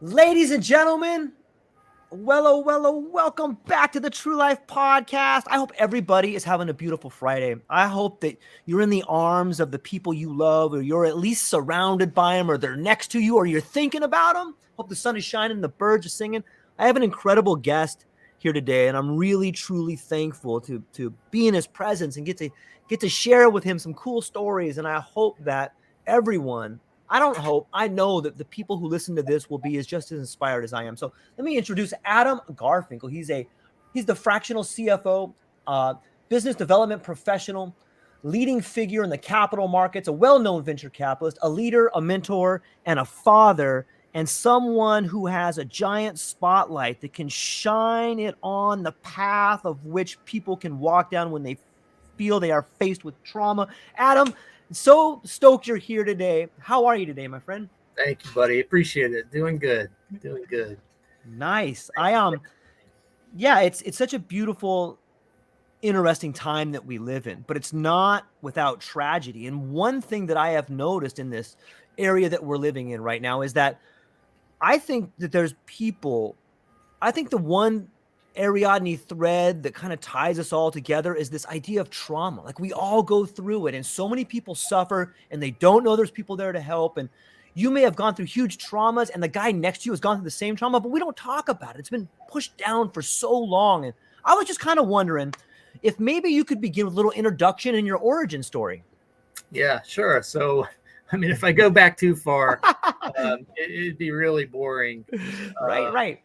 Ladies and gentlemen, welcome back to the True Life Podcast. I hope everybody is having a beautiful Friday. I hope that you're in the arms of the people you love, or you're at least surrounded by them, or they're next to you, or you're thinking about them. Hope the sun is shining, the birds are singing. I have an incredible guest here today, and I'm really, truly thankful to be in his presence and get to share with him some cool stories. And I hope that everyone, I know that the people who listen to this will be just as inspired as I am. So let me introduce Adam Garfinkle. He's the Fractional CFO, business development professional, leading figure in the capital markets, a well-known venture capitalist, a leader, a mentor, and a father, and someone who has a giant spotlight that can shine it on the path of which people can walk down when they feel they are faced with trauma. Adam, so stoked you're here today. How are you today, my friend? Thank you, buddy. Appreciate it. Doing good. Doing good. Nice. Yeah, it's such a beautiful, interesting time that we live in, but it's not without tragedy. And one thing that I have noticed in this area that we're living in right now is that I think that I think the one Ariadne thread that kind of ties us all together is this idea of trauma. Like, we all go through it, and so many people suffer and they don't know there's people there to help. And you may have gone through huge traumas, and the guy next to you has gone through the same trauma, but we don't talk about it. It's been pushed down for so long. And I was just kind of wondering if maybe you could begin with a little introduction and your origin story. Yeah, sure. So, I mean, if I go back too far, it'd be really boring. Right.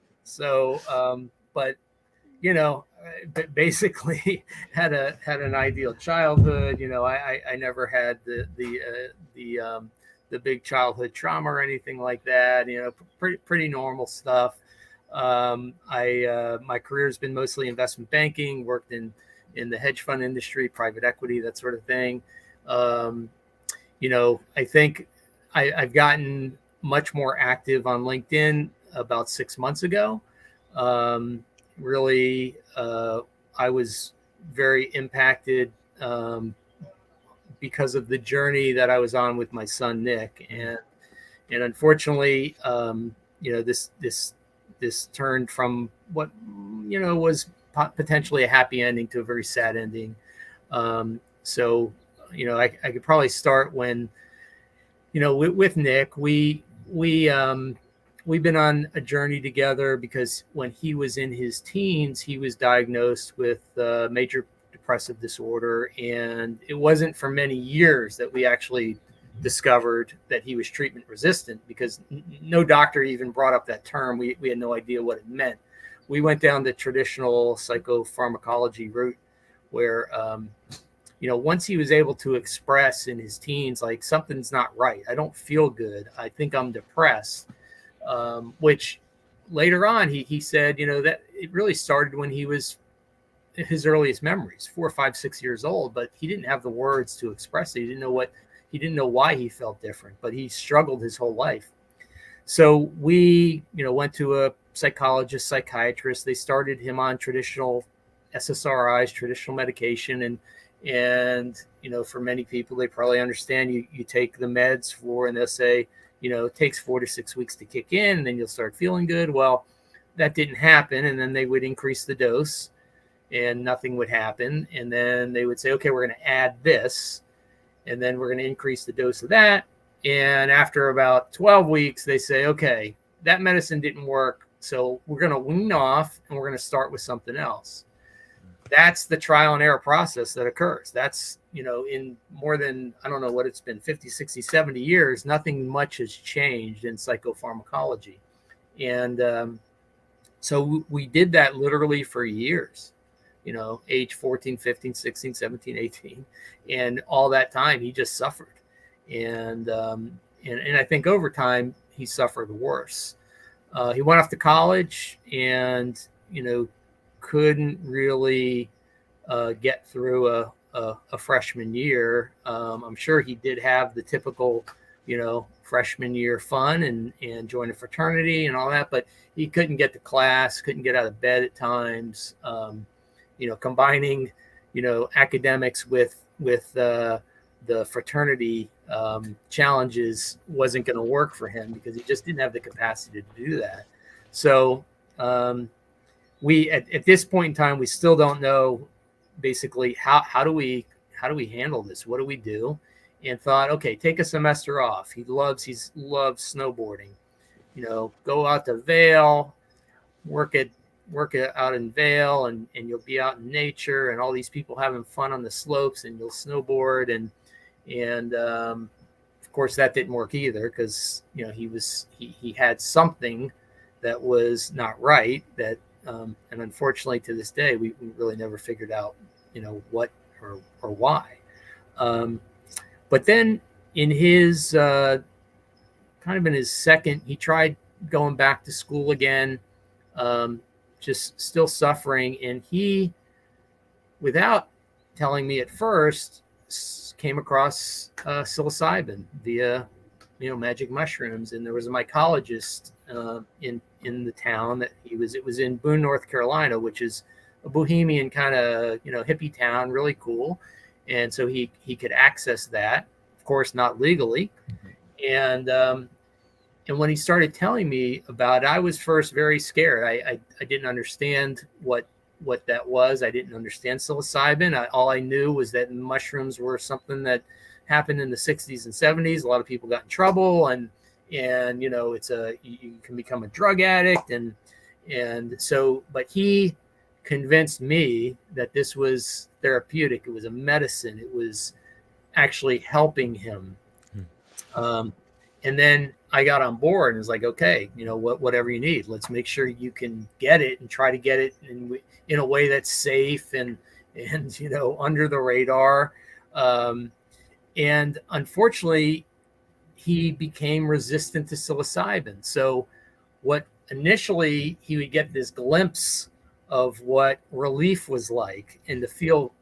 But basically had an ideal childhood. I never had the big childhood trauma or anything like that. Pretty normal stuff. My career has been mostly investment banking. Worked in the hedge fund industry, private equity, that sort of thing. I think I've gotten much more active on LinkedIn about 6 months ago. Really, I was very impacted because of the journey that I was on with my son Nick, and unfortunately, this turned from what was potentially a happy ending to a very sad ending. So I could probably start when with Nick, we've been on a journey together because when he was in his teens, he was diagnosed with major depressive disorder. And it wasn't for many years that we actually discovered that he was treatment resistant, because no doctor even brought up that term. We had no idea what it meant. We went down the traditional psychopharmacology route where, once he was able to express in his teens, like, something's not right. I don't feel good. I think I'm depressed. Which later on he said, that it really started when he was his earliest memories, 4, 5, 6 years old, but he didn't have the words to express it. He didn't know why he felt different, but he struggled his whole life. So we, went to a psychologist, psychiatrist. They started him on traditional SSRIs, traditional medication. And for many people, they probably understand you take the meds and they'll say, it takes 4 to 6 weeks to kick in, and then you'll start feeling good. Well, that didn't happen. And then they would increase the dose and nothing would happen. And then they would say, okay, we're going to add this, and then we're going to increase the dose of that. And after about 12 weeks, they say, okay, that medicine didn't work, so we're going to wean off and we're going to start with something else. That's the trial and error process that occurs. That's, in more than, I don't know what it's been, 50, 60, 70 years, nothing much has changed in psychopharmacology. And so we did that literally for years, age 14, 15, 16, 17, 18. And all that time, he just suffered. And I think over time, he suffered worse. He went off to college and, couldn't really get through a freshman year. I'm sure he did have the typical, freshman year fun and join a fraternity and all that, but he couldn't get to class, couldn't get out of bed at times. Combining, academics with the fraternity challenges wasn't going to work for him because he just didn't have the capacity to do that. So we at this point in time, we still don't know basically how do we handle this? What do we do? And thought, okay, take a semester off. He loves snowboarding. Go out to Vail, work it out in Vail, and you'll be out in nature and all these people having fun on the slopes, and you'll snowboard. And of course that didn't work either, because he had something that was not right, that and unfortunately to this day we really never figured out what or why. But then in his kind of in his second, he tried going back to school again, just still suffering. And he, without telling me at first, came across psilocybin via magic mushrooms. And there was a mycologist in the town that it was in Boone, North Carolina, which is a bohemian kind of hippie town, really cool. And so he could access that, of course, not legally. And when he started telling me about it, I was first very scared. I didn't understand what that was. I didn't understand psilocybin. All I knew was that mushrooms were something that happened in the 60s and 70s. A lot of people got in trouble, and it's you can become a drug addict, and so, but he convinced me that this was therapeutic. It was a medicine. It was actually helping him. And then I got on board and was like, okay, whatever you need, let's make sure you can get it, and try to get it in a way that's safe and under the radar. And unfortunately, he became resistant to psilocybin. So what initially he would get this glimpse of what relief was like, and to feel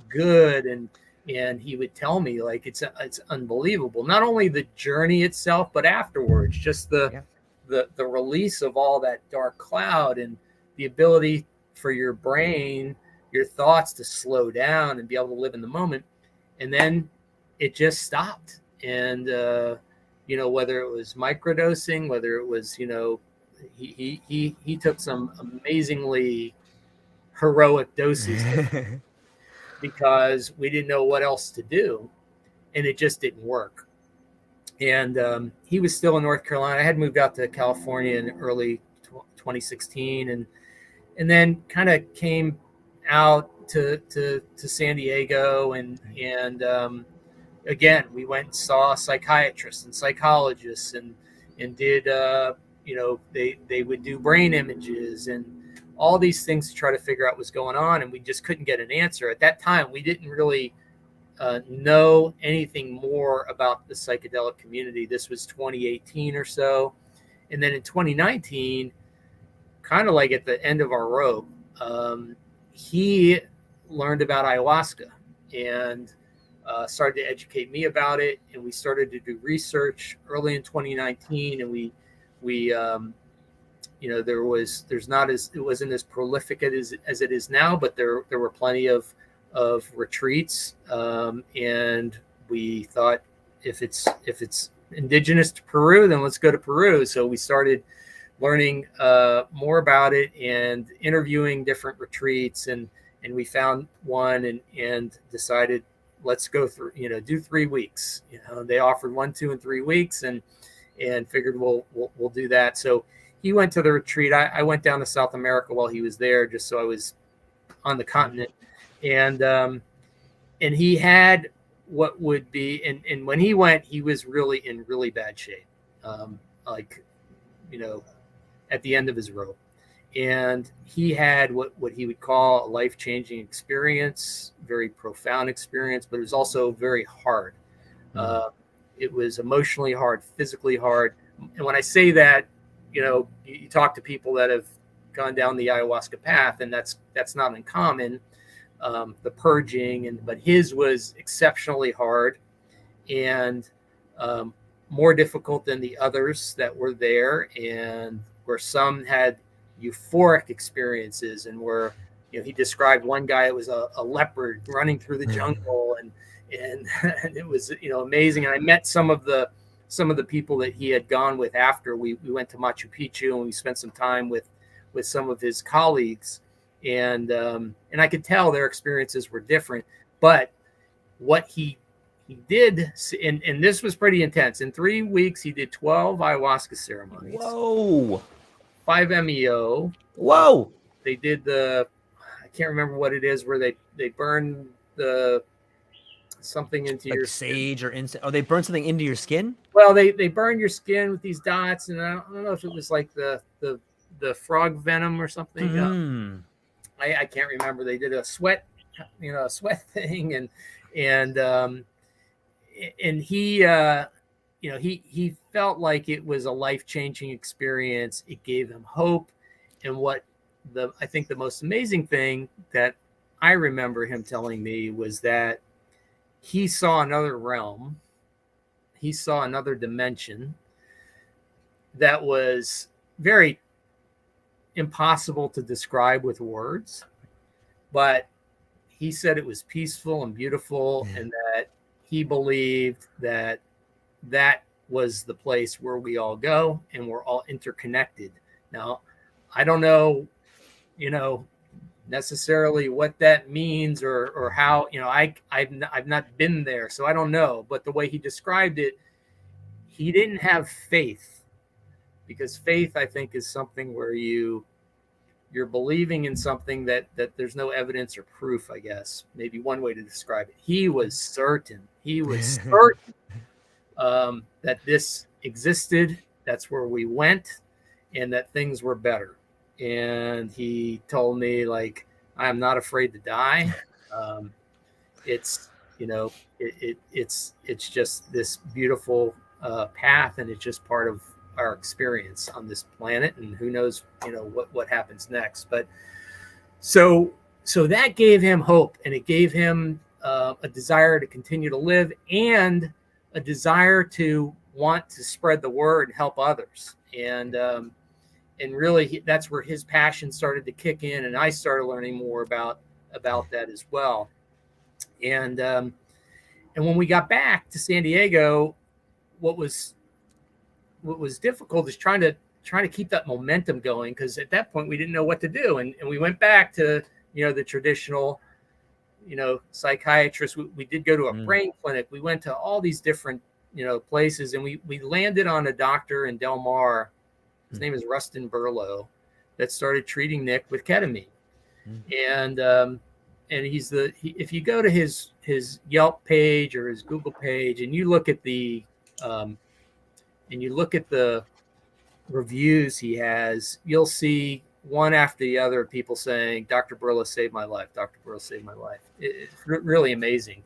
good, and he would tell me, like, it's unbelievable, not only the journey itself, but afterwards, just the release of all that dark cloud, and the ability for your brain, your thoughts, to slow down and be able to live in the moment. And then it just stopped. And whether it was microdosing, whether it was he took some amazingly heroic doses because we didn't know what else to do, and it just didn't work. And he was still in North Carolina. I had moved out to California in early 2016, and then kind of came out to San Diego, and again, we went and saw psychiatrists and psychologists, and did they would do brain images and all these things to try to figure out what's going on, and we just couldn't get an answer. At that time, we didn't really know anything more about the psychedelic community. This was 2018 or so. And then in 2019, kind of like at the end of our rope, he learned about ayahuasca and started to educate me about it. And we started to do research early in 2019, and we it wasn't as prolific as it is now, but there were plenty of retreats, and we thought, if it's indigenous to Peru, then let's go to Peru. So we started learning more about it and interviewing different retreats, and we found one and decided, let's go through, do 3 weeks. They offered 1, 2, and 3 weeks, and figured we'll do that. So he went to the retreat. I went down to South America while he was there, just so I was on the continent. And he had what would be, and when he went, he was really in really bad shape, at the end of his rope. And he had what he would call a life-changing experience, very profound experience, but it was also very hard. It was emotionally hard, physically hard. And when I say that, you talk to people that have gone down the ayahuasca path, and that's not uncommon. The purging, but his was exceptionally hard, and more difficult than the others that were there, and where some had euphoric experiences, and where he described one guy, it was a leopard running through the jungle, and it was, amazing. And I met some of the people that he had gone with after. We went to Machu Picchu and we spent some time with some of his colleagues, and I could tell their experiences were different. But what he did, and this was pretty intense. In 3 weeks, he did 12 ayahuasca ceremonies. Whoa. 5 MEO. Whoa. They did I can't remember what it is, where they burn something into like your sage skin. or incense. Oh, they burn something into your skin? Well, they burn your skin with these dots, and I don't know if it was like the frog venom or something. Mm. I can't remember. They did a sweat thing, and he he felt like it was a life-changing experience. It gave him hope. And I think the most amazing thing that I remember him telling me was that he saw another realm. He saw another dimension that was very impossible to describe with words, but he said it was peaceful and beautiful, and that he believed that was the place where we all go, and we're all interconnected. Now, I don't know, necessarily what that means or how, I've not been there, so I don't know. But the way he described it, he didn't have faith, because faith, I think, is something where you're believing in something that there's no evidence or proof, I guess, maybe one way to describe it. He was certain that this existed, that's where we went, and that things were better. And he told me, like, I'm not afraid to die. It's it's just this beautiful path, and it's just part of our experience on this planet, and who knows what happens next. But so that gave him hope, and it gave him a desire to continue to live, and a desire to want to spread the word and help others. And really, that's where his passion started to kick in, and I started learning more about that as well. And when we got back to San Diego, what was difficult is trying to keep that momentum going, because at that point we didn't know what to do, and we went back to the traditional psychiatrist. We did go to a brain clinic. We went to all these different places, and we landed on a doctor in Del Mar. His name is Rustin Burlow, that started treating Nick with ketamine. And he's if you go to his Yelp page or his Google page, and you look at the reviews he has, you'll see one after the other people saying, Dr. Burlow saved my life. Dr. Burlow saved my life. It's really amazing.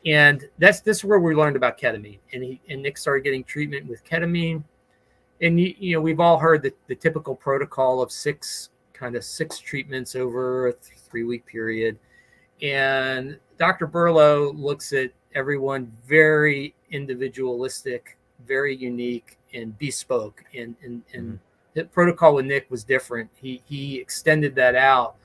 And this is where we learned about ketamine. And Nick started getting treatment with ketamine. And we've all heard the typical protocol of six treatments over a 3-week period. And Dr. Burlow looks at everyone very individualistic, very unique, and bespoke. And the protocol with Nick was different. He extended that out.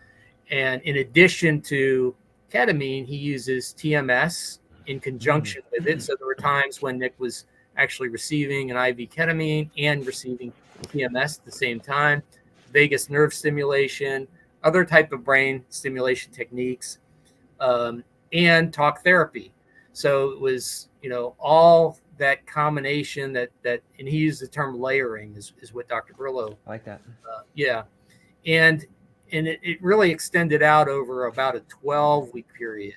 And in addition to ketamine, he uses TMS in conjunction with it. So there were times when Nick was actually receiving an IV ketamine and receiving TMS at the same time, vagus nerve stimulation, other type of brain stimulation techniques, and talk therapy. So it was, all that combination that, and he used the term layering is what Dr. Burlow. I like that. Yeah. And it really extended out over about a 12-week period.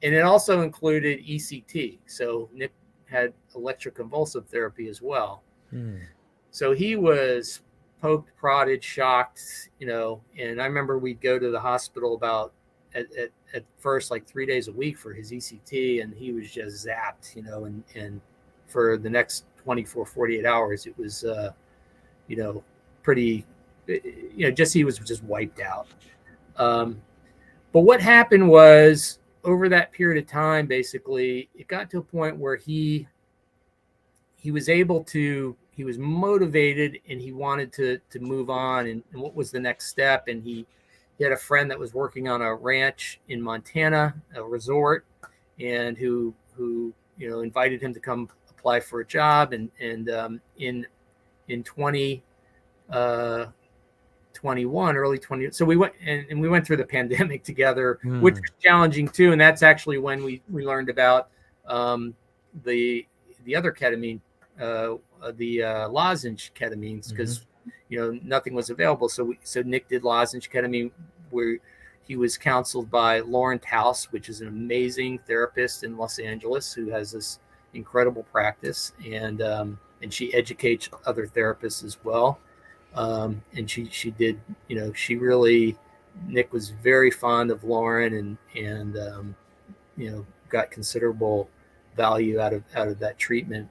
And it also included ECT. So Nick had electroconvulsive therapy as well. So he was poked, prodded, shocked, and I remember we'd go to the hospital about at first like 3 days a week for his ECT, and he was just zapped, and for the next 24, 48 hours, it was, pretty, he was just wiped out. But what happened was, over that period of time, basically, it got to a point where he was motivated, and he wanted to move on, and what was the next step. And he had a friend that was working on a ranch in Montana, a resort, and who invited him to come apply for a job, and in 2021, early 20. So we went and we went through the pandemic together, which was challenging too. And that's actually when we learned about the other ketamine, the lozenge ketamines, because nothing was available. So Nick did lozenge ketamine, where he was counseled by Lauren Taus, which is an amazing therapist in Los Angeles who has this incredible practice, and she educates other therapists as well. And she did, she really, Nick was very fond of Lauren, and got considerable value out of that treatment.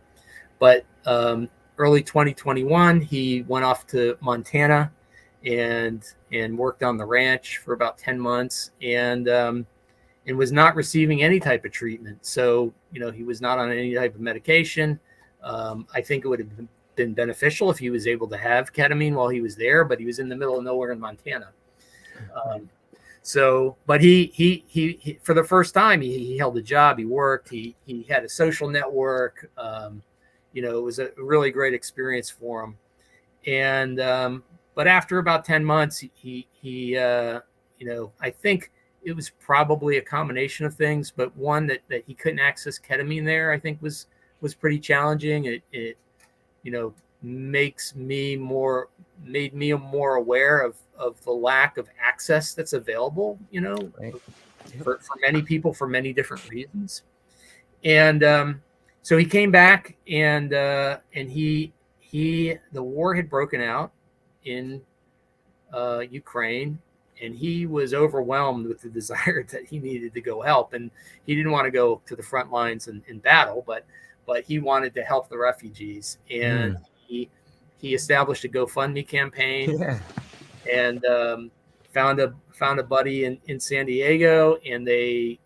But early 2021, he went off to Montana and worked on the ranch for about 10 months, and was not receiving any type of treatment. So, he was not on any type of medication. I think it would have been beneficial if he was able to have ketamine while he was there, but he was in the middle of nowhere in Montana. But he for the first time, he held a job, he worked, he had a social network. It was a really great experience for him. And, but after about 10 months, he I think it was probably a combination of things, but one that he couldn't access ketamine there, I think was pretty challenging. It made me more aware of the lack of access that's available, Right. for many people for many different reasons. And so he came back, and the war had broken out in Ukraine, and he was overwhelmed with the desire that he needed to go help, and he didn't want to go to the front lines in battle, but he wanted to help the refugees, and he established a GoFundMe campaign, and found a buddy in San Diego, and they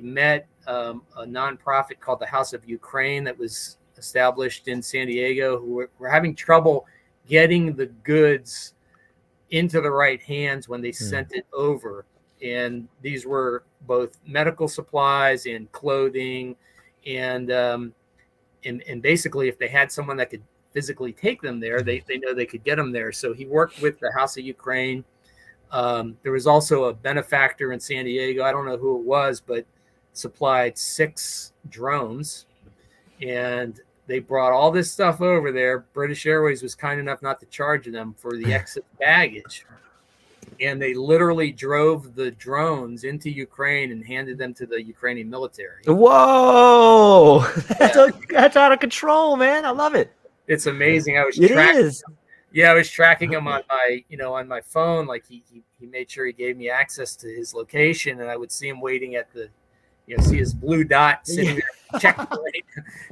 met a nonprofit called the House of Ukraine that was established in San Diego, who were having trouble getting the goods into the right hands when they sent it over. And these were both medical supplies and clothing, and basically, if they had someone that could physically take them there, they know they could get them there. So he worked with the House of Ukraine. There was also a benefactor in San Diego, I don't know who it was, but supplied 6 drones, and they brought all this stuff over there. British Airways was kind enough not to charge them for the excess baggage. And they literally drove the drones into Ukraine and handed them to the Ukrainian military. Whoa! That's out of control, man. I love it. It's amazing. I was tracking him on my phone. Like he made sure he gave me access to his location, and I would see him waiting at the, see his blue dot sitting there checkpoint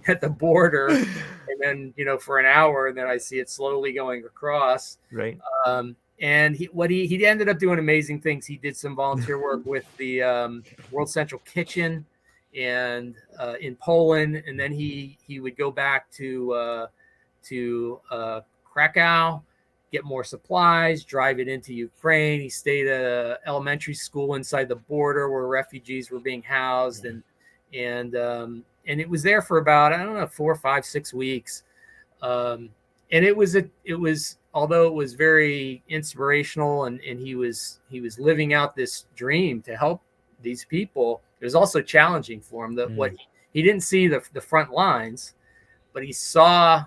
at the border, and then for an hour, and then I see it slowly going across. Right. And he ended up doing amazing things. He did some volunteer work with the World Central Kitchen and in Poland, and then he would go back to Krakow, get more supplies, drive it into Ukraine. He stayed at an elementary school inside the border where refugees were being housed, and it was there for about, I don't know, 4, 5, 6 weeks. And it was although it was very inspirational, and he was living out this dream to help these people, it was also challenging for him that what he didn't see the front lines, but he saw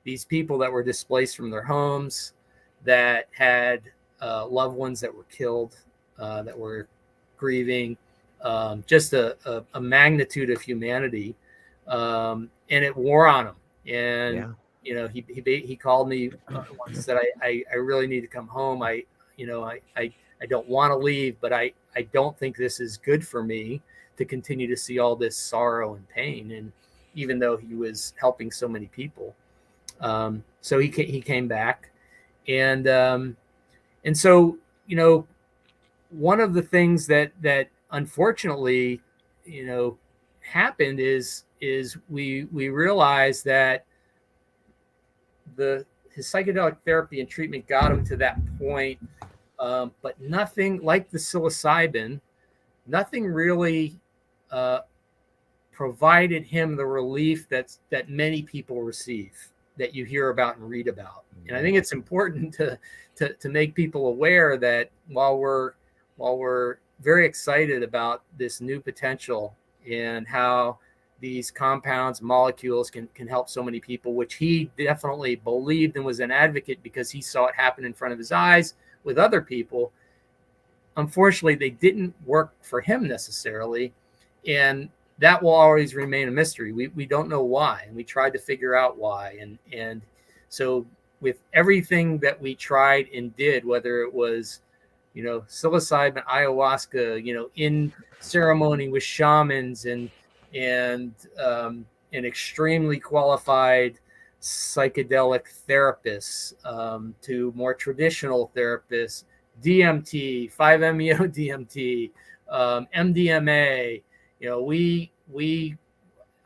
these people that were displaced from their homes, that had loved ones that were killed, that were grieving, just a magnitude of humanity, and it wore on him. And he called me once, said, I really need to come home. I don't want to leave, but I don't think this is good for me to continue to see all this sorrow and pain. And even though he was helping so many people. So he came back, and so one of the things that unfortunately happened is we realized that his psychedelic therapy and treatment got him to that point, but nothing like the psilocybin, nothing really provided him the relief that many people receive, that you hear about and read about. And I think it's important to make people aware that while we're very excited about this new potential and how these compounds, molecules can help so many people, which he definitely believed and was an advocate because he saw it happen in front of his eyes with other people. Unfortunately, they didn't work for him necessarily. And that will always remain a mystery. We don't know why. And we tried to figure out why. And so with everything that we tried and did, whether it was, psilocybin, ayahuasca, in ceremony with shamans and an extremely qualified psychedelic therapists, to more traditional therapists, DMT, 5-MeO DMT, MDMA.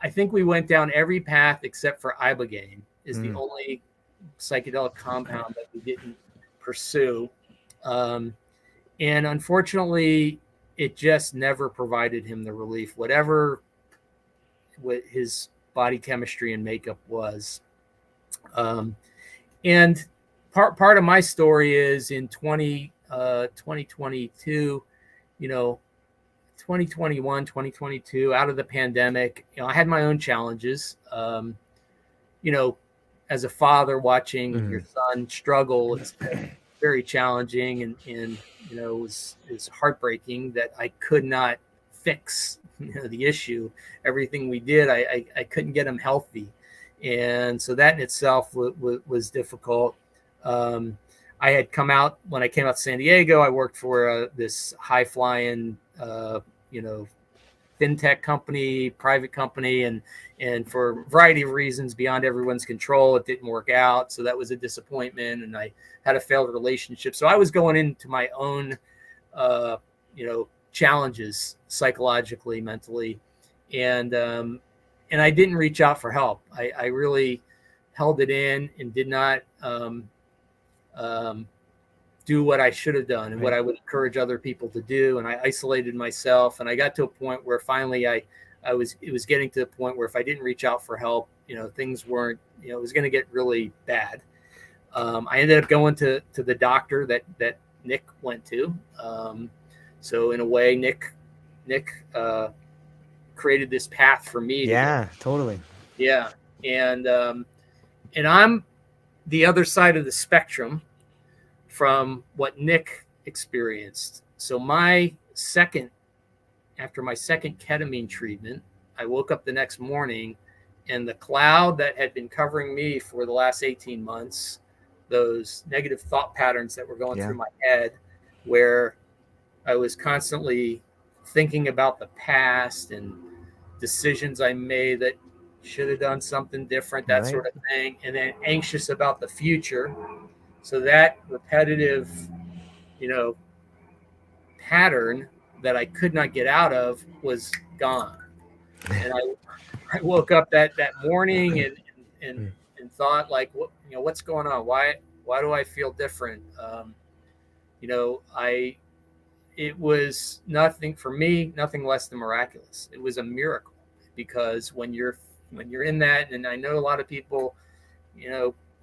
I think we went down every path except for ibogaine is the only psychedelic compound that we didn't pursue. And unfortunately, it just never provided him the relief, whatever what his body chemistry and makeup was. And part of my story is in 2022, 2021, 2022, out of the pandemic, I had my own challenges. As a father watching your son struggle, it's very challenging, and it was heartbreaking that I could not fix the issue. Everything we did, I couldn't get him healthy, and so that in itself was difficult. I had come out when I came out to San Diego. I worked for this high flying fintech company, private company, and for a variety of reasons beyond everyone's control, it didn't work out. So that was a disappointment, and I had a failed relationship. So I was going into my own, challenges psychologically, mentally, and I didn't reach out for help. I really held it in and did not do what I should have done and what I would encourage other people to do. And I isolated myself, and I got to a point where finally it was getting to the point where if I didn't reach out for help, things weren't, it was going to get really bad. I ended up going to the doctor that Nick went to. So in a way, Nick created this path for me. Yeah, totally. Yeah. And I'm the other side of the spectrum from what Nick experienced. So after my second ketamine treatment, I woke up the next morning, and the cloud that had been covering me for the last 18 months, those negative thought patterns that were going through my head, where I was constantly thinking about the past and decisions I made that should have done something different, that sort of thing, and then anxious about the future. So that repetitive, pattern that I could not get out of was gone. And I woke up that morning and thought, like, what's going on? Why do I feel different? It was nothing for me, nothing less than miraculous. It was a miracle, because when you're in that, and I know a lot of people,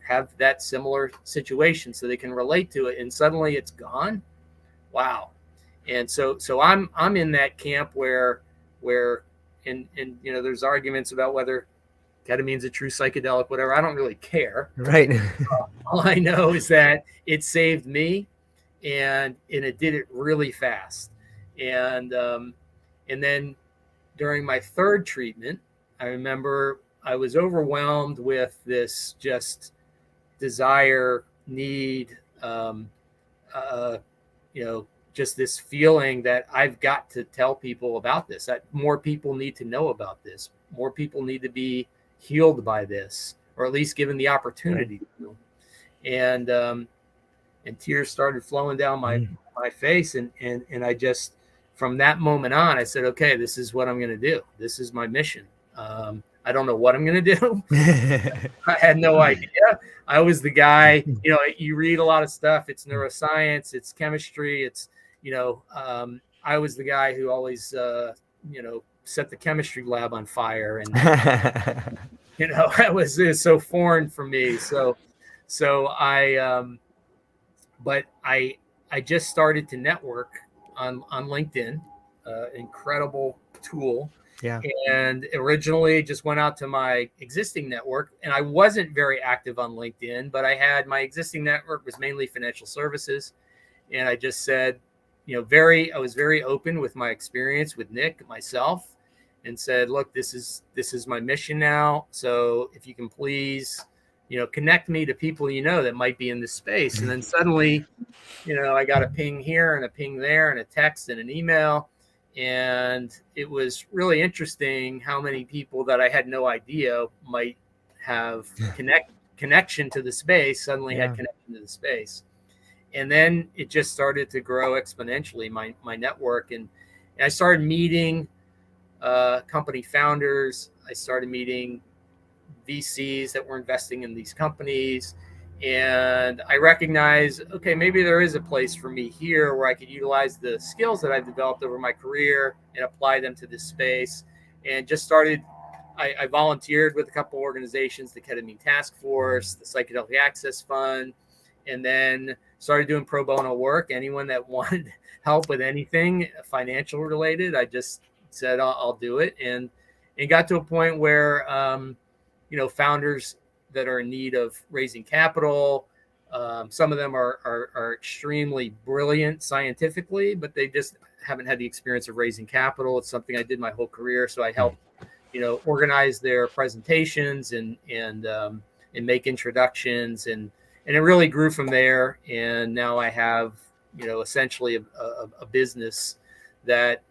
have that similar situation, so they can relate to it, and suddenly it's gone. Wow. And so I'm in that camp where and there's arguments about whether ketamine's a true psychedelic, whatever. I don't really care. Right. All I know is that it saved me, and it did it really fast. And then during my third treatment, I remember I was overwhelmed with this just desire, need, just this feeling that I've got to tell people about this, that more people need to know about this. More people need to be healed by this, or at least given the opportunity to. And tears started flowing down my face. And I just, from that moment on, I said, okay, this is what I'm going to do. This is my mission. I don't know what I'm going to do. I had no idea. I was the guy, you read a lot of stuff. It's neuroscience, it's chemistry. It's, I was the guy who always, set the chemistry lab on fire, and it was so foreign for me. So but I just started to network on LinkedIn, incredible tool. Yeah. And originally just went out to my existing network, and I wasn't very active on LinkedIn, but I had my existing network was mainly financial services. And I just said, I was very open with my experience with Nick, myself, and said, look, this is my mission now. So if you can please, connect me to people, that might be in this space. And then suddenly, I got a ping here and a ping there and a text and an email. And it was really interesting how many people that I had no idea might have connection to the space suddenly had connection to the space. And then it just started to grow exponentially, my network. And I started meeting company founders. I started meeting VCs that were investing in these companies. And I recognized, okay, maybe there is a place for me here where I could utilize the skills that I've developed over my career and apply them to this space. And just started, I volunteered with a couple organizations, the Ketamine Task Force, the Psychedelic Access Fund, and then started doing pro bono work. Anyone that wanted help with anything financial related, I just said, I'll do it. And got to a point where, founders that are in need of raising capital, some of them are extremely brilliant scientifically, but they just haven't had the experience of raising capital. It's something I did my whole career. So I helped, organize their presentations and make introductions, and it really grew from there. And now I have, essentially a business that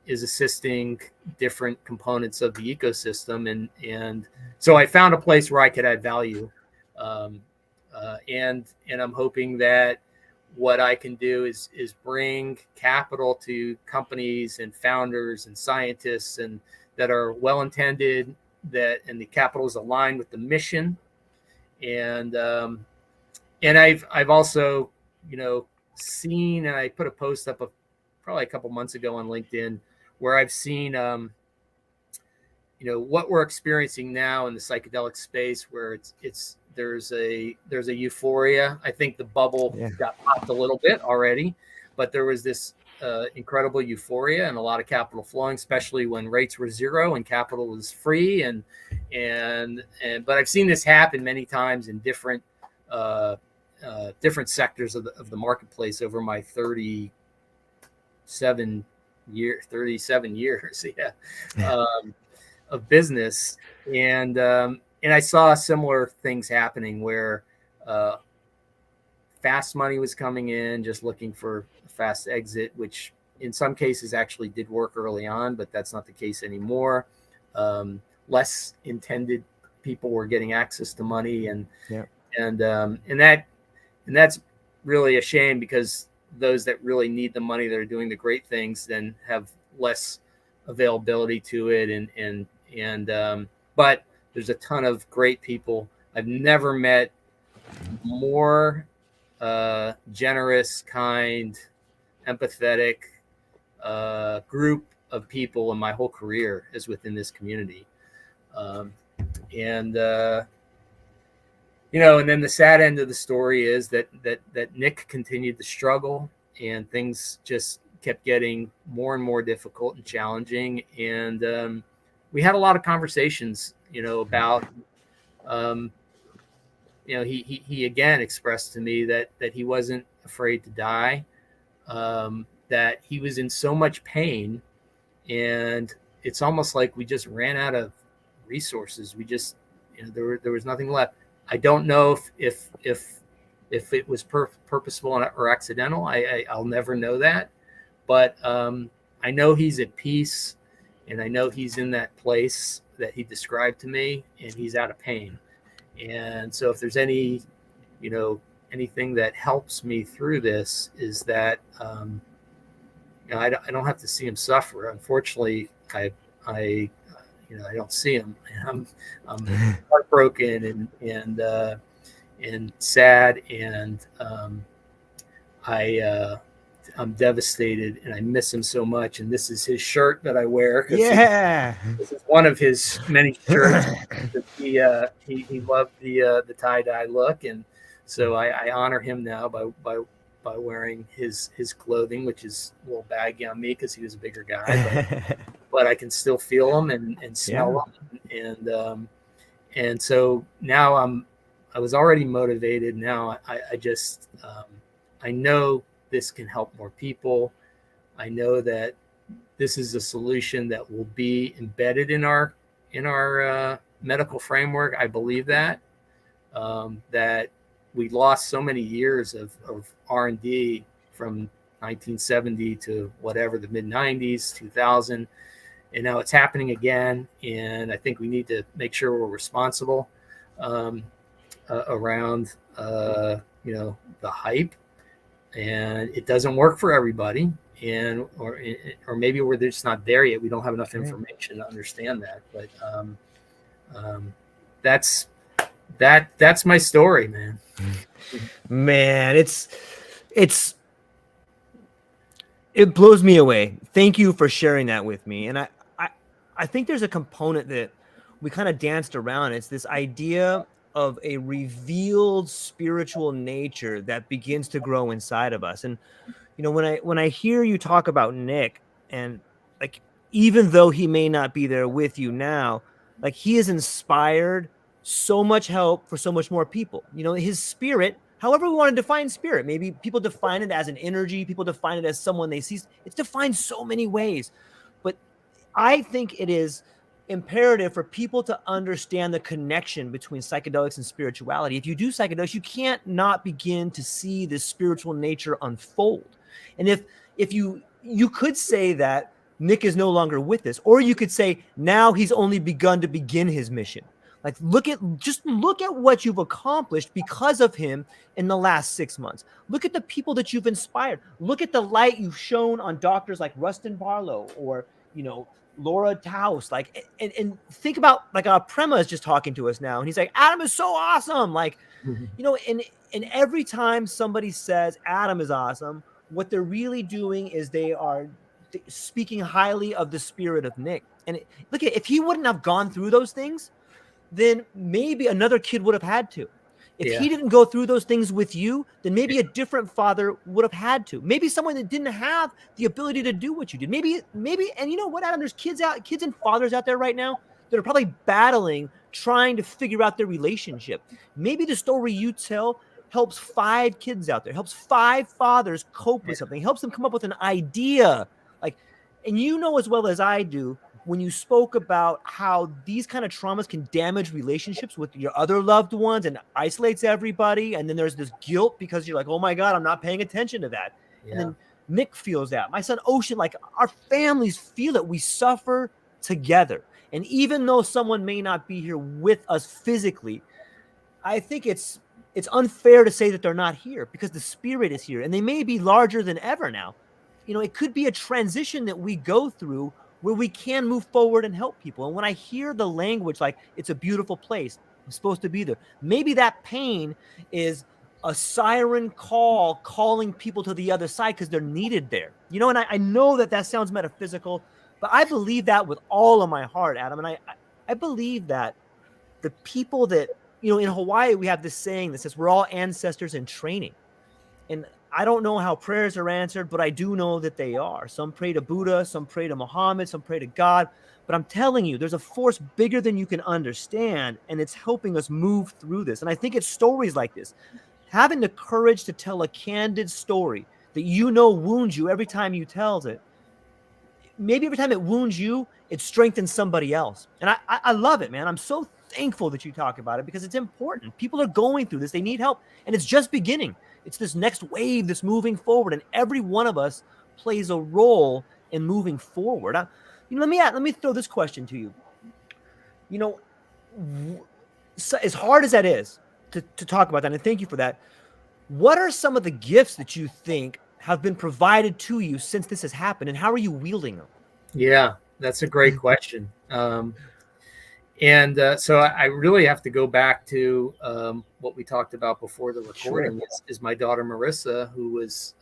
is assisting different components of the ecosystem. And so I found a place where I could add value. And I'm hoping that what I can do is bring capital to companies and founders and scientists and that are well-intended, and the capital is aligned with the mission. And I've also, seen, and I put a post up probably a couple months ago on LinkedIn where I've seen, what we're experiencing now in the psychedelic space, where there's a euphoria. I think the bubble got popped a little bit already, but there was this incredible euphoria and a lot of capital flowing, especially when rates were zero and capital was free. But I've seen this happen many times in different sectors of the marketplace over my 37 years of business. And I saw similar things happening where fast money was coming in, just looking for a fast exit, which in some cases actually did work early on, but that's not the case anymore. Less intended people were getting access to money, and that's really a shame, because those that really need the money, that are doing the great things, then have less availability to it. But there's a ton of great people. I've never met more generous, kind, empathetic group of people in my whole career as within this community. And then the sad end of the story is that Nick continued to struggle, and things just kept getting more and more difficult and challenging. And we had a lot of conversations, about, he again expressed to me that he wasn't afraid to die, that he was in so much pain, and it's almost like we just ran out of resources. We just, there was nothing left. I don't know if it was purposeful or accidental. I'll never know that, but I know he's at peace, and I know he's in that place that he described to me, and he's out of pain. And so if there's anything that helps me through this, is that I don't have to see him suffer. Unfortunately, I don't see him. I'm heartbroken and sad, and I'm devastated, and I miss him so much. And this is his shirt that I wear because Yeah. this is one of his many shirts. He loved the tie dye look, and so I honor him now by wearing his clothing, which is a little baggy on me because he was a bigger guy, but I can still feel him and smell him, and so now I was already motivated. Now I just I know this can help more people. I know that this is a solution that will be embedded in our medical framework. I believe that that we lost so many years of R&D from 1970 to whatever, the mid 90s, 2000, and now it's happening again. And I think we need to make sure we're responsible around the hype. And it doesn't work for everybody, and or maybe we're just not there yet. We don't have enough information to understand that. But that's my story, man. Man, it blows me away. Thank you for sharing that with me. And I think there's a component that we kind of danced around. It's this idea of a revealed spiritual nature that begins to grow inside of us. And when I hear you talk about Nick, and like, even though he may not be there with you now, like, he has inspired so much help for so much more people. His spirit, however we want to define spirit, maybe people define it as an energy, people define it as someone they see. It's defined so many ways. But I think it is imperative for people to understand the connection between psychedelics and spirituality. If you do psychedelics, you can't not begin to see this spiritual nature unfold. And if you could say that Nick is no longer with us, or you could say now he's only begun to begin his mission. Like, look at what you've accomplished because of him in the last 6 months. Look at the people that you've inspired. Look at the light you've shown on doctors like Rustin Barlow or Laura Taus, like, and think about, like, Prema is just talking to us now, and he's like, Adam is so awesome. Like, and every time somebody says Adam is awesome, what they're really doing is they are speaking highly of the spirit of Nick. And look at, if he wouldn't have gone through those things, then maybe another kid would have had to. If he didn't go through those things with you, then maybe a different father would have had to. Maybe someone that didn't have the ability to do what you did. Maybe, and you know what, Adam, there's kids and fathers out there right now that are probably battling, trying to figure out their relationship. Maybe the story you tell helps 5 kids out there, helps 5 fathers cope with something, helps them come up with an idea. Like, and as well as I do, when you spoke about how these kind of traumas can damage relationships with your other loved ones and isolates everybody. And then there's this guilt because you're like, oh my God, I'm not paying attention to that. Yeah. And then Nick feels that. My son Ocean, like, our families feel it. We suffer together. And even though someone may not be here with us physically, I think it's unfair to say that they're not here, because the spirit is here and they may be larger than ever now. It could be a transition that we go through where we can move forward and help people. And when I hear the language, like, it's a beautiful place, I'm supposed to be there, maybe that pain is a siren call calling people to the other side because they're needed there. And I know that sounds metaphysical, but I believe that with all of my heart, Adam. And I believe that the people that, in Hawaii, we have this saying that says we're all ancestors in training. And I don't know how prayers are answered, but I do know that they are. Some pray to Buddha, some pray to Muhammad, some pray to God. But I'm telling you, there's a force bigger than you can understand, and it's helping us move through this. And I think it's stories like this, having the courage to tell a candid story that wounds you every time you tell it. Maybe every time it wounds you, it strengthens somebody else. And I love it, man. I'm so thankful that you talk about it, because it's important. People are going through this. They need help, and it's just beginning. It's this next wave that's moving forward, and every one of us plays a role in moving forward. Let me throw this question to you. So as hard as that is to talk about that, and thank you for that, what are some of the gifts that you think have been provided to you since this has happened, and how are you wielding them? Yeah, that's a great question. And so I really have to go back to what we talked about before the recording. Sure. Is my daughter Marissa, who was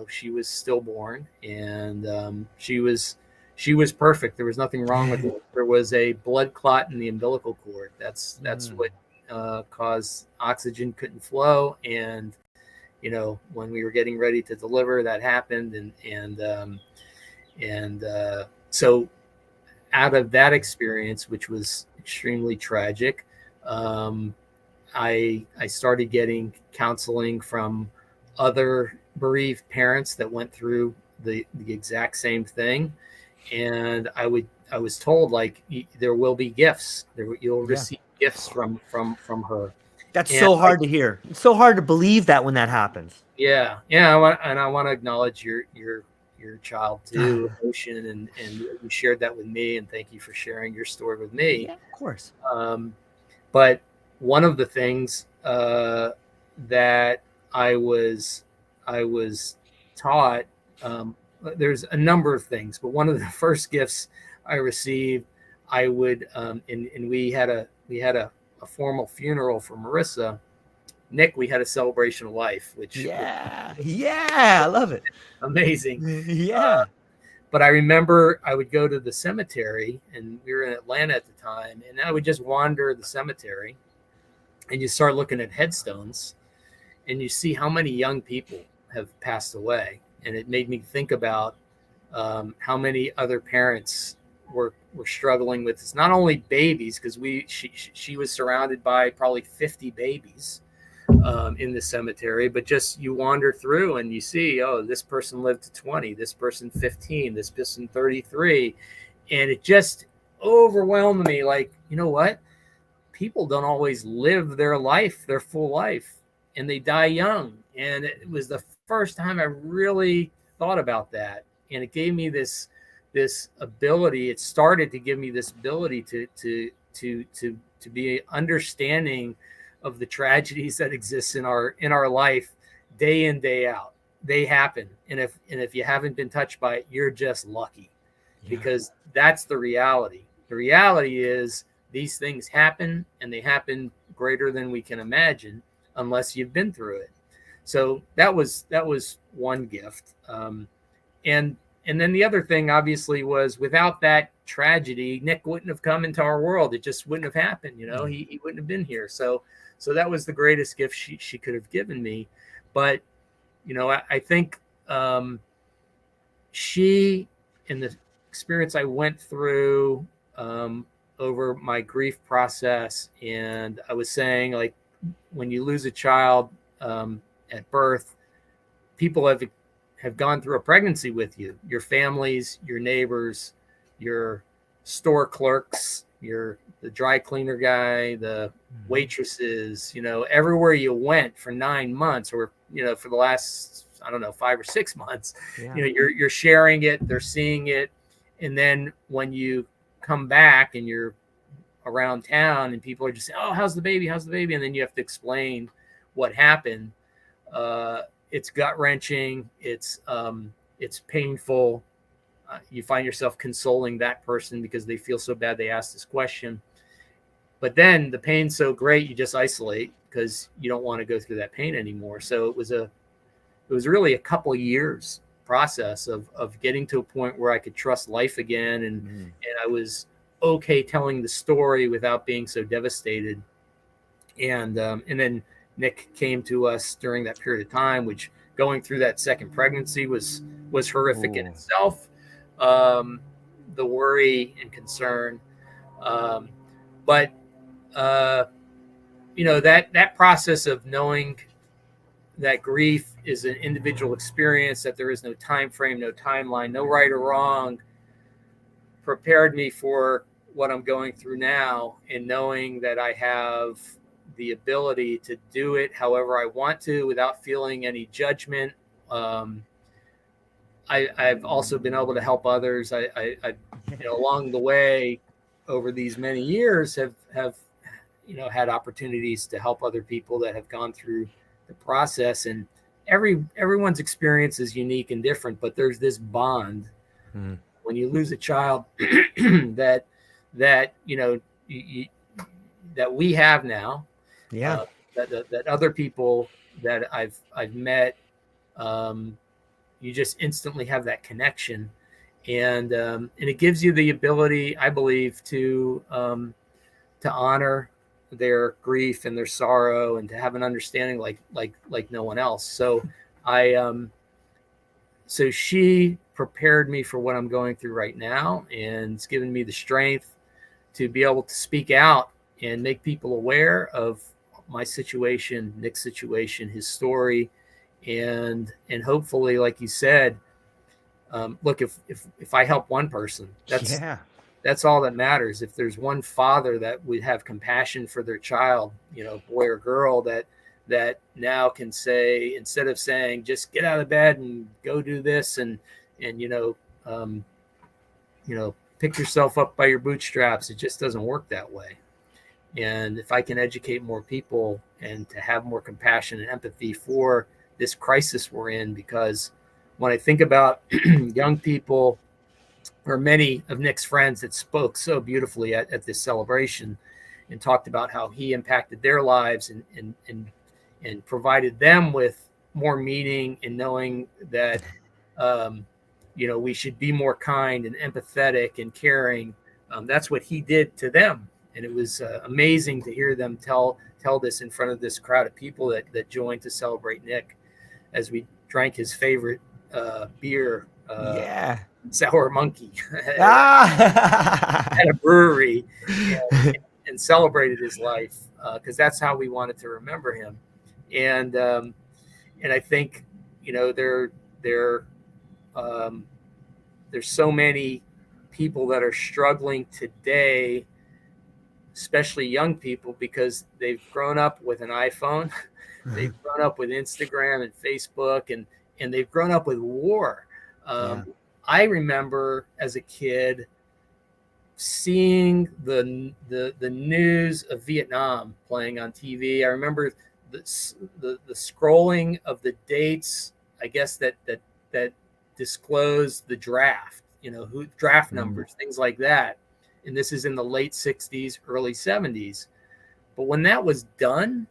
she was stillborn, and she was perfect. There was nothing wrong with it. There was a blood clot in the umbilical cord. That's what caused oxygen couldn't flow, and when we were getting ready to deliver, that happened, and so out of that experience, which was extremely tragic, I started getting counseling from other bereaved parents that went through the exact same thing, and I was told, like, there will be gifts. You'll receive gifts from her. That's And so hard to hear. It's so hard to believe that when that happens. Yeah. I want to acknowledge your child too, Ocean, and you shared that with me, and thank you for sharing your story with me. Yeah, of course. But one of the things that I was taught, there's a number of things, but one of the first gifts I received, I would and we had a formal funeral for Marissa. Nick, we had a celebration of life, which I love it. Amazing. But I remember I would go to the cemetery, and we were in Atlanta at the time, and I would just wander the cemetery, and you start looking at headstones, and you see how many young people have passed away. And it made me think about how many other parents were struggling with this. Not only babies, because she was surrounded by probably 50 babies in the cemetery, but just you wander through and you see, oh, this person lived to 20, this person 15, this person 33, and it just overwhelmed me. Like, you know what? People don't always live their full life, and they die young. And it was the first time I really thought about that, and it gave me this ability. It started to give me this ability to be understanding of the tragedies that exist in our life day in, day out. They happen. And if you haven't been touched by it, you're just lucky, because that's the reality. The reality is these things happen, and they happen greater than we can imagine unless you've been through it. So that was one gift. And then the other thing, obviously, was without that tragedy, Nick wouldn't have come into our world. It just wouldn't have happened. He wouldn't have been here. So that was the greatest gift she could have given me. But, I think she, in the experience I went through over my grief process, and I was saying, like, when you lose a child at birth, people have gone through a pregnancy with you, your families, your neighbors, your store clerks, the dry cleaner guy, the waitresses, everywhere you went for 9 months, or, for the last, I don't know, 5 or 6 months, you're sharing it, they're seeing it. And then when you come back and you're around town and people are just saying, oh, how's the baby? And then you have to explain what happened. It's gut wrenching. It's painful. You find yourself consoling that person because they feel so bad they asked this question. But then the pain's so great, you just isolate because you don't want to go through that pain anymore. So it was really a couple of years process of getting to a point where I could trust life again, and I was okay telling the story without being so devastated. And then Nick came to us during that period of time, which going through that second pregnancy was horrific in itself. The worry and concern, but that process of knowing that grief is an individual experience, that there is no time frame, no timeline, no right or wrong, prepared me for what I'm going through now, and knowing that I have the ability to do it however I want to without feeling any judgment. I've also been able to help others. I along the way over these many years have had opportunities to help other people that have gone through the process, and everyone's experience is unique and different, but there's this bond when you lose a child that that we have now, that other people that I've met you just instantly have that connection. And it gives you the ability, I believe, to honor their grief and their sorrow, and to have an understanding like no one else. So so she prepared me for what I'm going through right now, and it's given me the strength to be able to speak out and make people aware of my situation, Nick's situation, his story, and hopefully, like you said, look, if I help one person, that's all that matters. If there's one father that would have compassion for their child, boy or girl, that now can say, instead of saying just get out of bed and go do this and pick yourself up by your bootstraps, it just doesn't work that way. And if I can educate more people and to have more compassion and empathy for this crisis we're in, because when I think about young people, or many of Nick's friends that spoke so beautifully at this celebration and talked about how he impacted their lives and provided them with more meaning, and knowing that we should be more kind and empathetic and caring. That's what he did to them, and it was amazing to hear them tell this in front of this crowd of people that joined to celebrate Nick, as we drank his favorite beer, Sour Monkey, at a brewery, and celebrated his life, because that's how we wanted to remember him. And I think there's so many people that are struggling today, especially young people, because they've grown up with an iPhone, they've grown up with Instagram and Facebook, and they've grown up with war. I remember as a kid seeing the news of Vietnam playing on TV. I remember the scrolling of the dates, I guess, that disclosed the draft, who draft numbers, things like that. And this is in the late 60s, early 70s. But when that was done,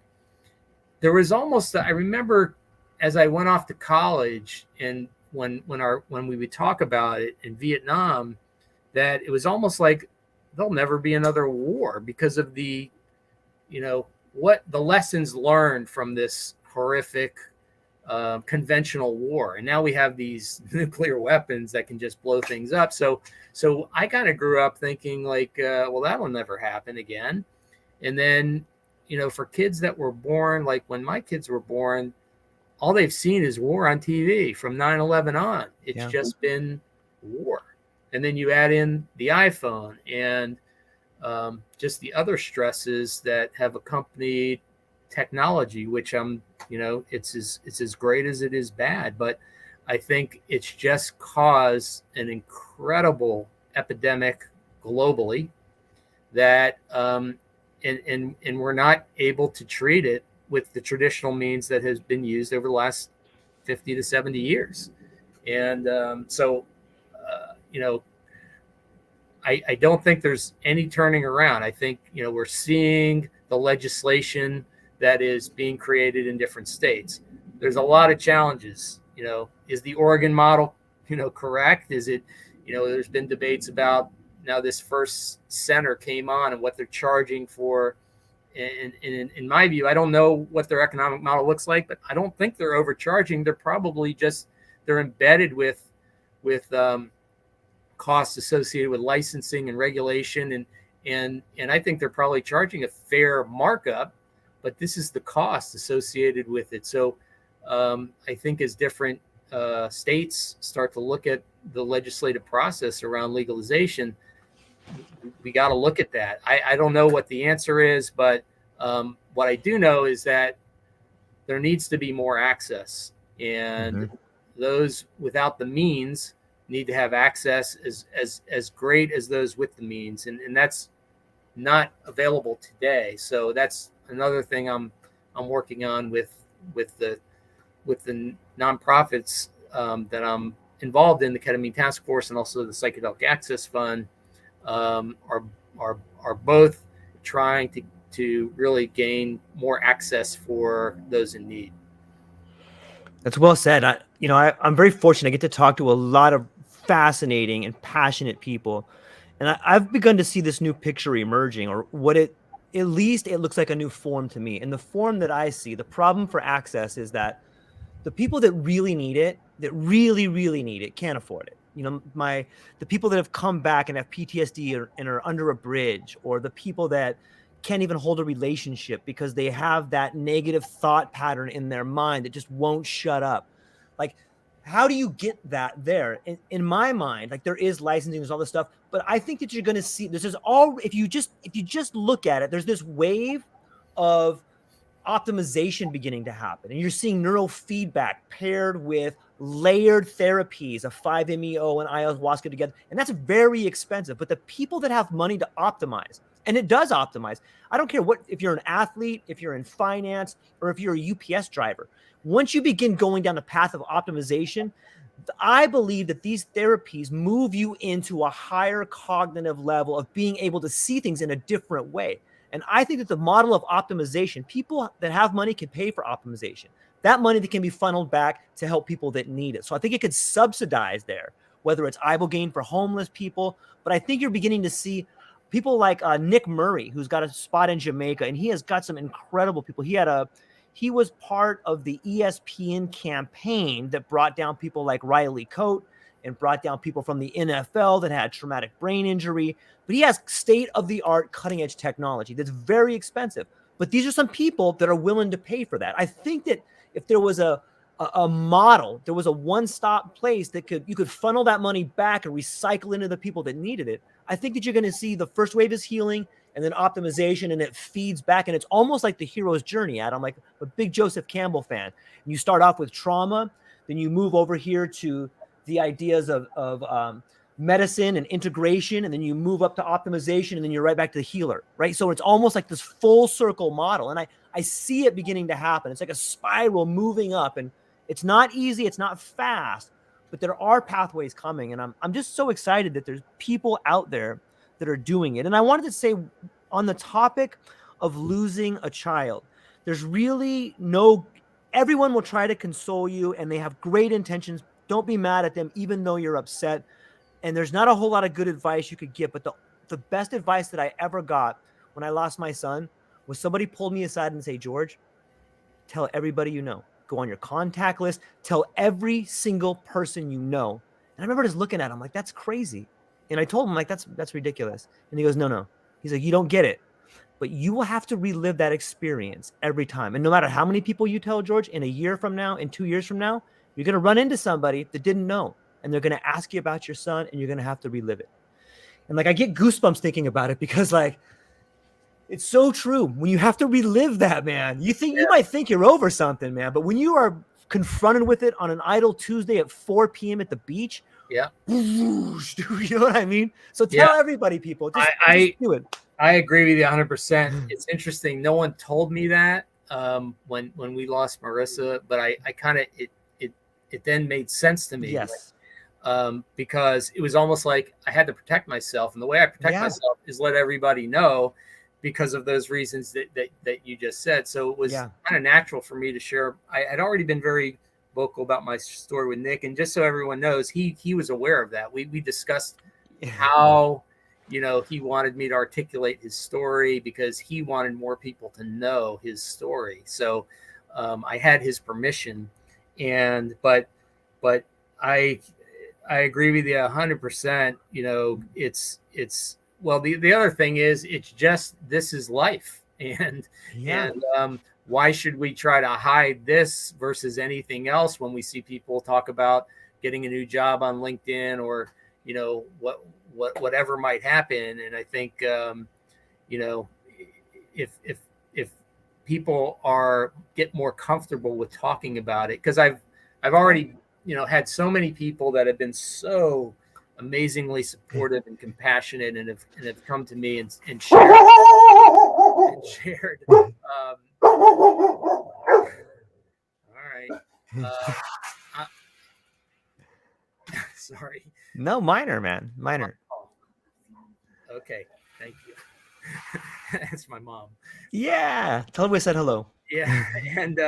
there was almost, I remember as I went off to college, and when we would talk about it in Vietnam, that it was almost like there'll never be another war because of the, what the lessons learned from this horrific conventional war. And now we have these nuclear weapons that can just blow things up. So I kind of grew up thinking like, well, that'll never happen again. And then, for kids that were born, like when my kids were born, all they've seen is war on TV from 9/11 on. It's just been war. And then you add in the iPhone and just the other stresses that have accompanied technology, which it's as great as it is bad. But I think it's just caused an incredible epidemic globally that and we're not able to treat it with the traditional means that has been used over the last 50 to 70 years. And I don't think there's any turning around. I think, we're seeing the legislation that is being created in different states. There's a lot of challenges. Is the Oregon model, correct? Is it, there's been debates about now this first center came on and what they're charging for. And in my view, I don't know what their economic model looks like, but I don't think they're overcharging. They're probably they're embedded with costs associated with licensing and regulation. And I think they're probably charging a fair markup, but this is the cost associated with it. So I think as different states start to look at the legislative process around legalization, we got to look at that. I don't know what the answer is, but what I do know is that there needs to be more access, and those without the means need to have access as great as those with the means, and that's not available today. So that's another thing I'm working on with the nonprofits that I'm involved in, the Ketamine Task Force and also the Psychedelic Access Fund. Are both trying to really gain more access for those in need. That's well said. I'm very fortunate. I get to talk to a lot of fascinating and passionate people, and I've begun to see this new picture emerging, or at least it looks like a new form to me. And the form that I see, the problem for access is that the people that really need it, that really, really need it, can't afford it. The people that have come back and have PTSD and are under a bridge, or the people that can't even hold a relationship because they have that negative thought pattern in their mind that just won't shut up. Like, how do you get that there? In my mind, like, there is licensing, there's all this stuff, but I think that you're going to see this is all, if you just look at it, there's this wave of optimization beginning to happen. And you're seeing neurofeedback paired with layered therapies of 5-MeO and ayahuasca together. And that's very expensive. But the people that have money to optimize, and it does optimize, I don't care if you're an athlete, if you're in finance, or if you're a UPS driver, once you begin going down the path of optimization, I believe that these therapies move you into a higher cognitive level of being able to see things in a different way. And I think that the model of optimization, people that have money can pay for optimization. That money that can be funneled back to help people that need it. So I think it could subsidize there, whether it's ibogaine for homeless people. But I think you're beginning to see people like Nick Murray, who's got a spot in Jamaica, and he has got some incredible people. He was part of the ESPN campaign that brought down people like Riley Coate and brought down people from the NFL that had traumatic brain injury. But he has state-of-the-art cutting-edge technology that's very expensive. But these are some people that are willing to pay for that. I think that if there was a model, there was a one-stop place that you could funnel that money back and recycle into the people that needed it, I think that you're going to see the first wave is healing and then optimization, and it feeds back. And it's almost like the hero's journey, Adam. Like a big Joseph Campbell fan. And you start off with trauma, then you move over here to the ideas of medicine and integration, and then you move up to optimization, and then you're right back to the healer, right? So it's almost like this full circle model. And I see it beginning to happen. It's like a spiral moving up, and it's not easy. It's not fast, but there are pathways coming. And I'm just so excited that there's people out there that are doing it. And I wanted to say, on the topic of losing a child, there's really everyone will try to console you, and they have great intentions. Don't be mad at them, even though you're upset. And there's not a whole lot of good advice you could get. But the best advice that I ever got when I lost my son was somebody pulled me aside and say, George, tell everybody you know. Go on your contact list. Tell every single person you know. And I remember just looking at him like, that's crazy. And I told him, like, that's ridiculous. And he goes, no. He's like, you don't get it. But you will have to relive that experience every time. And no matter how many people you tell, George, in a year from now, in 2 years from now, you're going to run into somebody that didn't know. And they're going to ask you about your son, and you're going to have to relive it. And like, I get goosebumps thinking about it, because like, it's so true. When you have to relive that, man, you might think you're over something, man. But when you are confronted with it on an idle Tuesday at 4 p.m. at the beach, yeah, you know what I mean? So tell everybody, people, just do it. I agree with you 100%. It's interesting. No one told me that when we lost Marissa, but I kind of, it then made sense to me. Yes. Because it was almost like I had to protect myself. And the way I protect myself is let everybody know, because of those reasons that you just said. So it was kind of natural for me to share. I had already been very vocal about my story with Nick. And just so everyone knows, he was aware of that. We discussed how, he wanted me to articulate his story, because he wanted more people to know his story. So I had his permission. But I agree with you 100%. It's well, the other thing is, it's just, this is life. And why should we try to hide this versus anything else when we see people talk about getting a new job on LinkedIn, or, whatever might happen. And I think, if people get more comfortable with talking about it, because I've already, had so many people that have been so amazingly supportive and compassionate, and have come to me and shared. All right. Sorry. No, minor, man. Minor. Okay. Thank you. That's my mom. Yeah. Tell her we said hello. Yeah. And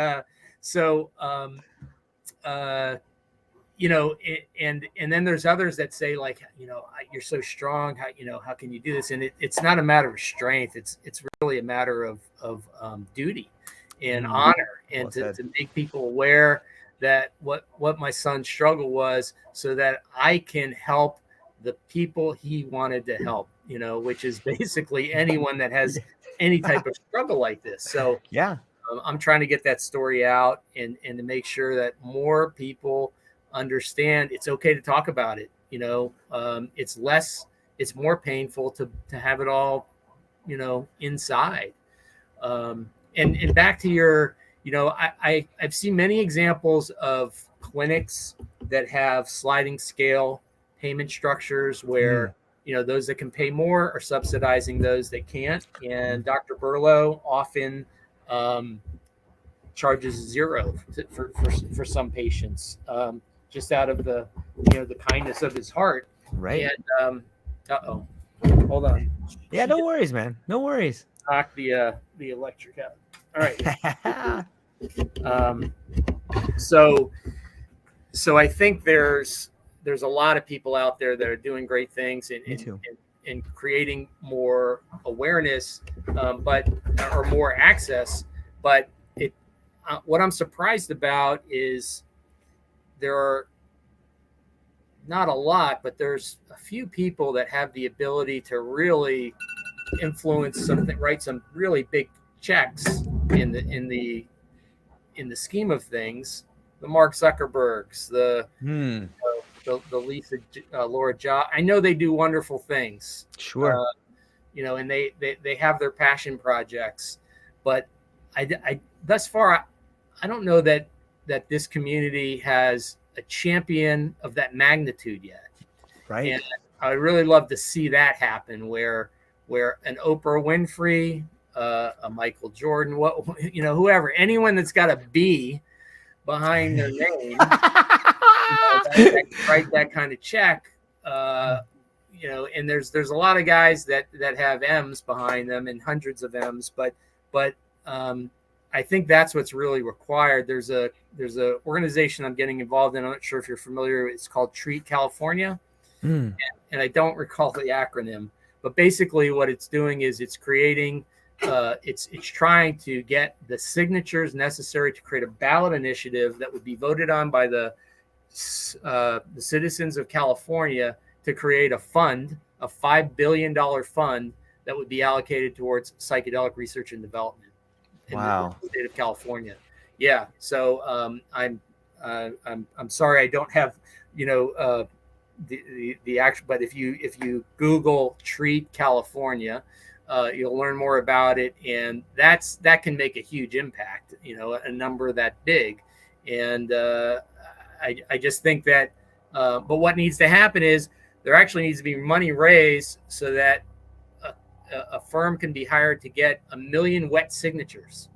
so and then there's others that say, like, you're so strong, how can you do this? And it's not a matter of strength. It's really a matter of duty and honor, and to make people aware that what my son's struggle was, so that I can help the people he wanted to help, which is basically anyone that has any type of struggle like this. So yeah, I'm trying to get that story out, and to make sure that more people understand it's okay to talk about it. It's more painful to have it all, inside. And back to your, I've seen many examples of clinics that have sliding scale payment structures where, those that can pay more are subsidizing those that can't. And Dr. Berlow often charges zero for some patients, just out of the kindness of his heart. Right. And hold on. Yeah, no worries, man. No worries. Knock the electric out. All right. So I think there's a lot of people out there that are doing great things and creating more awareness, or more access. But what I'm surprised about is there are not a lot, but there's a few people that have the ability to really influence something, write some really big checks in the scheme of things. The Mark Zuckerbergs, the Lisa, Laura Ja. I know they do wonderful things. Sure. And they have their passion projects, but I thus far, I don't know that this community has a champion of that magnitude yet. Right. And I really love to see that happen, where an Oprah Winfrey, a Michael Jordan, whoever, anyone that's got a B behind their name, that write that kind of check. And there's a lot of guys that have M's behind them, and hundreds of M's, but I think that's what's really required. There's a organization I'm getting involved in. I'm not sure if you're familiar. It's called Treat California, and I don't recall the acronym. But basically, what it's doing is it's creating, it's trying to get the signatures necessary to create a ballot initiative that would be voted on by the citizens of California to create a fund, a $5 billion fund that would be allocated towards psychedelic research and development. Wow. In the state of California. Yeah. So I'm sorry I don't have the actual, but if you Google Treat California, you'll learn more about it, and that can make a huge impact. A number that big, and I just think that. But what needs to happen is there actually needs to be money raised so that a firm can be hired to get 1 million wet signatures.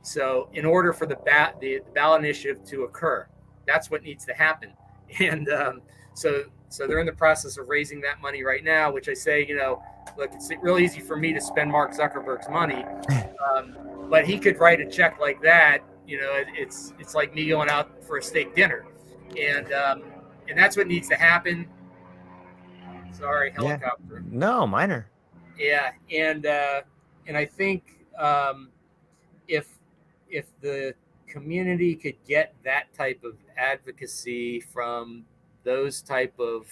So in order for the ballot initiative to occur, that's what needs to happen. And so they're in the process of raising that money right now, which I say, look, it's really easy for me to spend Mark Zuckerberg's money, but he could write a check like that. It's like me going out for a steak dinner, and that's what needs to happen. Sorry, helicopter. Yeah. No, minor. Yeah, and I think if the community could get that type of advocacy from those type of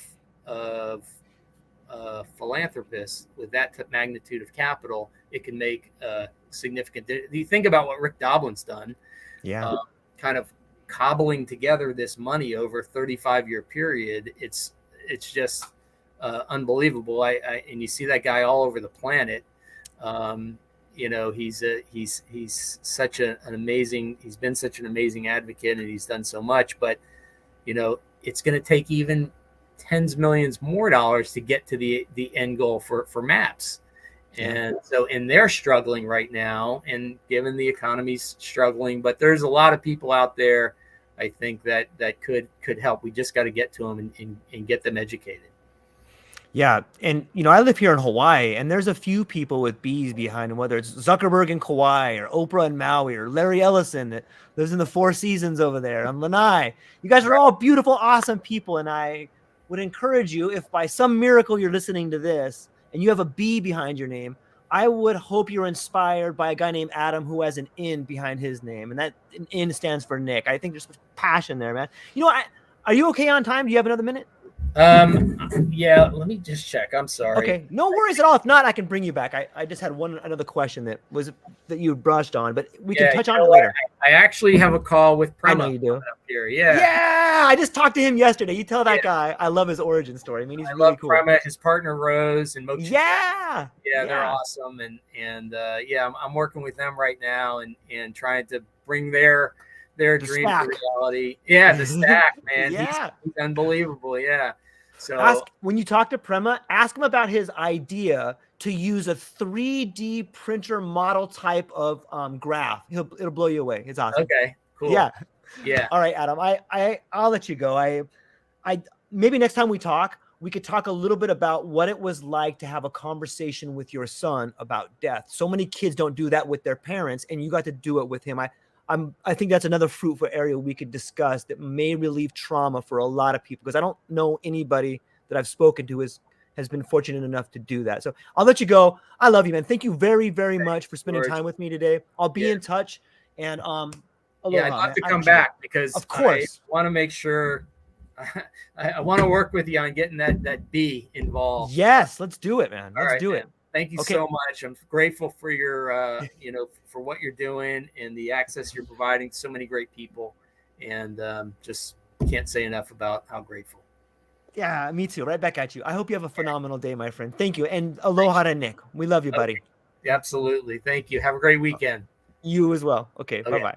philanthropists with that magnitude of capital, it can make a significant. You think about what Rick Doblin's done, kind of cobbling together this money over a 35-year period. It's just unbelievable. And you see that guy all over the planet. He's such an amazing. He's been such an amazing advocate, and he's done so much. But it's going to take even tens of millions more dollars to get to the end goal for MAPS. And they're struggling right now, and given the economy's struggling, but there's a lot of people out there, I think, that could help. We just got to get to them and get them educated. Yeah, and I live here in Hawaii, and there's a few people with bees behind them, whether it's Zuckerberg in Kauai or Oprah in Maui or Larry Ellison that lives in the Four Seasons over there on Lanai. You guys are all beautiful, awesome people, and I would encourage you, if by some miracle you're listening to this and you have a bee behind your name, I would hope you're inspired by a guy named Adam who has an N behind his name, and that N stands for Nick. I think there's some passion there, man. Are you okay on time? Do you have another minute? Yeah, let me just check. I'm sorry. Okay, no worries at all. If not, I can bring you back. I just had another question that you brushed on, but we can touch on it later. I actually have a call with Prema. I know you do. Up here. Yeah. Yeah, I just talked to him yesterday. You tell that guy I love his origin story. I mean, he's really cool. Prema, his partner Rose and Mochi. Yeah, they're awesome, and I'm working with them right now and trying to bring their dream to reality. Yeah, the stack, man. Yeah, he's unbelievable. Yeah. So when you talk to Prema, ask him about his idea to use a 3D printer model type of graph. It'll blow you away. It's awesome. Okay, cool. Yeah. All right, Adam. I'll let you go. I maybe next time we talk, we could talk a little bit about what it was like to have a conversation with your son about death. So many kids don't do that with their parents, and you got to do it with him. I think that's another fruitful area we could discuss that may relieve trauma for a lot of people, because I don't know anybody that I've spoken to has been fortunate enough to do that. So I'll let you go. I love you, man. Thank you very, very much for spending time with me today. I'll be in touch, and aloha, I'd love to come back, because of course I want to make sure I want to work with you on getting that B involved. Yes, let's do it, man. Let's do it. Thank you so much. I'm grateful for your, for what you're doing and the access you're providing to so many great people. And just can't say enough about how grateful. Yeah, me too. Right back at you. I hope you have a phenomenal day, my friend. Thank you. And aloha to Nick. We love you, buddy. Okay. Absolutely. Thank you. Have a great weekend. You as well. Okay. Bye-bye. Bye.